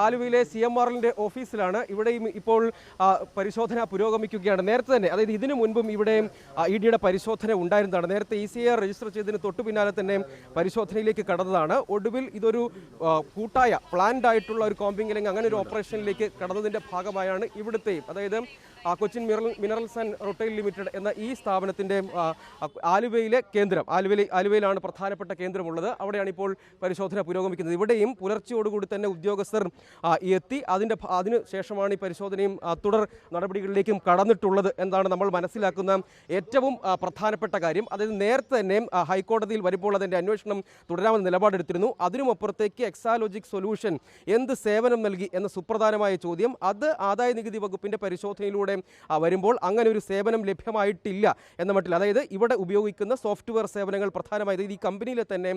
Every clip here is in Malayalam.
ആലുവയിലെ CMRLന്റെ ഓഫീസിലാണ്. ഇവിടെയും ഇപ്പോൾ പരിശോധന പുരോഗമിക്കുകയാണ്. നേരത്തെ തന്നെ, അതായത് ഇതിനു മുൻപും ഇവിടെ EDയുടെ പരിശോധന ഉണ്ടായിരുന്നതാണ്. നേരത്തെ ECR രജിസ്റ്റർ ചെയ്തതിന് തൊട്ടു പിന്നാലെ തന്നെ പരിശോധനയിലേക്ക് കടന്നതാണ്. ഒടുവിൽ ഇതൊരു കൂട്ടായ പ്ലാൻഡ് ആയിട്ടുള്ള ഒരു കോമ്പിംഗ് അല്ലെങ്കിൽ അങ്ങനെ ഒരു ഓപ്പറേഷനിലേക്ക് കടന്നതിന്റെ ഭാഗമായാണ് ഇവിടുത്തെയും, അതായത് കൊച്ചിൻ മിനറൽസ് ആൻഡ് റൊട്ടൈൽ ലിമിറ്റഡ് എന്ന ഈ സ്ഥാപനത്തിന്റെ ആലുവയിലെ കേന്ദ്രം, ആലുവയിലാണ് പ്രധാനപ്പെട്ട കേന്ദ്രമുള്ളത്. അവിടെയാണ് ഇപ്പോൾ പരിശോധന പുരോഗമിക്കുന്നത്. ഇവിടെയും പുലർച്ചയോടുകൂടി തന്നെ ഉദ്യോഗസ്ഥർ എത്തി. അതിന് ശേഷമാണ് ഈ പരിശോധനയും തുടർ നടപടികളിലേക്കും കടന്നിട്ടുള്ളത് എന്നാണ് നമ്മൾ മനസ്സിലാക്കുന്ന ഏറ്റവും പ്രധാനപ്പെട്ട കാര്യം. അതായത് നേരത്തെ തന്നെ ഹൈക്കോടതിയിൽ വരുമ്പോൾ അതിൻ്റെ അന്വേഷണം തുടരാമെന്ന് നിലപാടെടുത്തിരുന്നു. അതിനുമപ്പുറത്തേക്ക് എക്സാലോജിക് സൊല്യൂഷൻ എന്ത് സേവനം നൽകി എന്ന സുപ്രധാനമായ ചോദ്യം, അത് ആദായ നികുതി വകുപ്പിന്റെ പരിശോധനയിലൂടെ വരുമ്പോൾ അങ്ങനെ ഒരു സേവനം ലഭ്യമായിട്ടില്ല എന്ന മട്ടിൽ, അതായത് ഇവിടെ ഉപയോഗിക്കുന്ന സോഫ്റ്റ്വെയർ സേവനങ്ങൾ പ്രധാനമായത് ഈ കമ്പനിയിലെ തന്നെ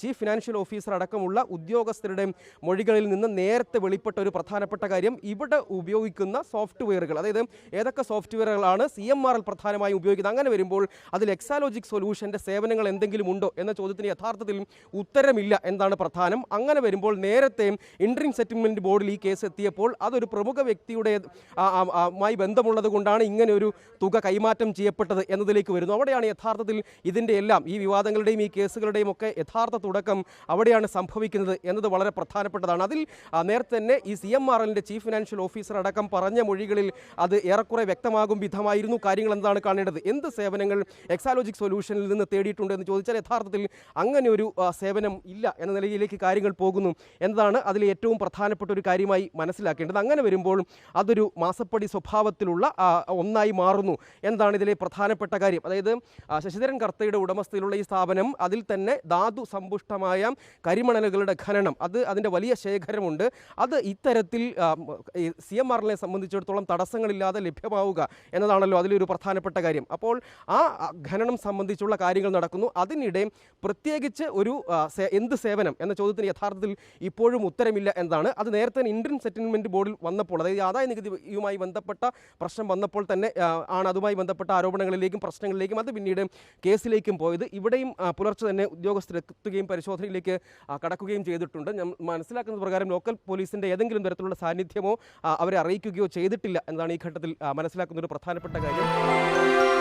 ചീഫ് ഫിനാൻഷ്യൽ ഓഫീസർ അടക്കമുള്ള ഉദ്യോഗസ്ഥരുടെ മൊഴികളിൽ നിന്ന് നേരത്തെ വെളിപ്പെട്ട ഒരു പ്രധാനപ്പെട്ട കാര്യം, ഇവിടെ ഉപയോഗിക്കുന്ന സോഫ്റ്റ്വെയറുകൾ, അതായത് ഏതൊക്കെ സോഫ്റ്റ്വെയറുകളാണ് CMRL പ്രധാനമായും ഉപയോഗിക്കുന്നത്. അങ്ങനെ വരുമ്പോൾ അതിൽ എക്സാലോജിക് സൊല്യൂഷന്റെ സേവനങ്ങൾ എന്തെങ്കിലും ഉണ്ടോ എന്ന ചോദ്യത്തിന് യഥാർത്ഥത്തിൽ ഉത്തരമില്ല എന്നാണ് പ്രധാനം. അങ്ങനെ വരുമ്പോൾ നേരത്തെ ഇൻട്രീം സെറ്റിൽമെന്റ് ബോർഡിൽ ഈ കേസ് എത്തിയപ്പോൾ അതൊരു പ്രമുഖ വ്യക്തിയുടെ ബന്ധമുള്ളത് കൊണ്ടാണ് ഇങ്ങനെ ഒരു തുക കൈമാറ്റം ചെയ്യപ്പെട്ടത് എന്നതിലേക്ക് വരുന്നു. അവിടെയാണ് യഥാർത്ഥത്തിൽ ഇതിൻ്റെ എല്ലാം, ഈ വിവാദങ്ങളുടെയും ഈ കേസുകളുടെയും ഒക്കെ യഥാർത്ഥ തുടക്കം അവിടെയാണ് സംഭവിക്കുന്നത് എന്നത് വളരെ പ്രധാനപ്പെട്ടതാണ്. അതിൽ നേരത്തെ തന്നെ ഈ CMRLന്റെ ചീഫ് ഫിനാൻഷ്യൽ ഓഫീസർ അടക്കം പറഞ്ഞ മൊഴികളിൽ അത് ഏറെക്കുറെ വ്യക്തമാകും വിധമായിരുന്നു കാര്യങ്ങൾ. എന്താണ് കാണേണ്ടത്, എന്ത് സേവനങ്ങൾ എക്സാലോജിക് സൊല്യൂഷനിൽ നിന്ന് തേടിയിട്ടുണ്ട് എന്ന് ചോദിച്ചാൽ യഥാർത്ഥത്തിൽ അങ്ങനെ ഒരു സേവനം ഇല്ല എന്ന നിലയിലേക്ക് കാര്യങ്ങൾ പോകുന്നു എന്നതാണ് അതിൽ ഏറ്റവും പ്രധാനപ്പെട്ട ഒരു കാര്യമായി മനസ്സിലാക്കേണ്ടത്. അങ്ങനെ വരുമ്പോൾ അതൊരു മാസപ്പടി സ്വഭാവത്തിലുള്ള ഒന്നായി മാറുന്നു എന്താണ് ഇതിലെ പ്രധാനപ്പെട്ട കാര്യം. അതായത് ശശിധരൻ കർത്തയുടെ ഉടമസ്ഥയിലുള്ള ഈ സ്ഥാപനം, അതിൽ തന്നെ ധാതു സമ്പുഷ്ടമായ കരിമണലുകളുടെ ഖനനം, അതിൻ്റെ വലിയ ശേഖരമുണ്ട്. അത് ഇത്തരത്തിൽ CMRLനെ സംബന്ധിച്ചിടത്തോളം തടസ്സങ്ങളില്ലാതെ ലഭ്യമാവുക എന്നതാണല്ലോ അതിലൊരു പ്രധാനപ്പെട്ട കാര്യം. അപ്പോൾ ആ ഖനനം സംബന്ധിച്ചുള്ള കാര്യങ്ങൾ നടക്കുന്നു. അതിനിടെ പ്രത്യേകിച്ച് ഒരു എന്ത് സേവനം എന്ന ചോദ്യത്തിന് യഥാർത്ഥത്തിൽ ഇപ്പോഴും ഉത്തരമില്ല എന്നതാണ്. അത് നേരത്തെ ഇൻട്രീം സെറ്റിൽമെന്റ് ബോർഡിൽ വന്നപ്പോൾ, അതായത് ആദായ നികുതിയുമായി ബന്ധപ്പെട്ട പ്രശ്നം വന്നപ്പോൾ തന്നെ ആണ് അതുമായി ബന്ധപ്പെട്ട ആരോപണങ്ങളിലേക്കും പ്രശ്നങ്ങളിലേക്കും അത് പിന്നീട് കേസിലേക്കും പോയത്. ഇവിടെയും പുലർച്ചെ തന്നെ ഉദ്യോഗസ്ഥരെത്തുകയും പരിശോധനയിലേക്ക് കടക്കുകയും ചെയ്തിട്ടുണ്ട്. ഞാൻ മനസ്സിലാക്കുന്ന പ്രകാരം ലോക്കൽ പോലീസിൻ്റെ ഏതെങ്കിലും തരത്തിലുള്ള സാന്നിധ്യമോ അവരെ അറിയിക്കുകയോ ചെയ്തിട്ടില്ല എന്നതാണ് ഈ ഘട്ടത്തിൽ മനസ്സിലാക്കുന്ന ഒരു പ്രധാനപ്പെട്ട കാര്യം.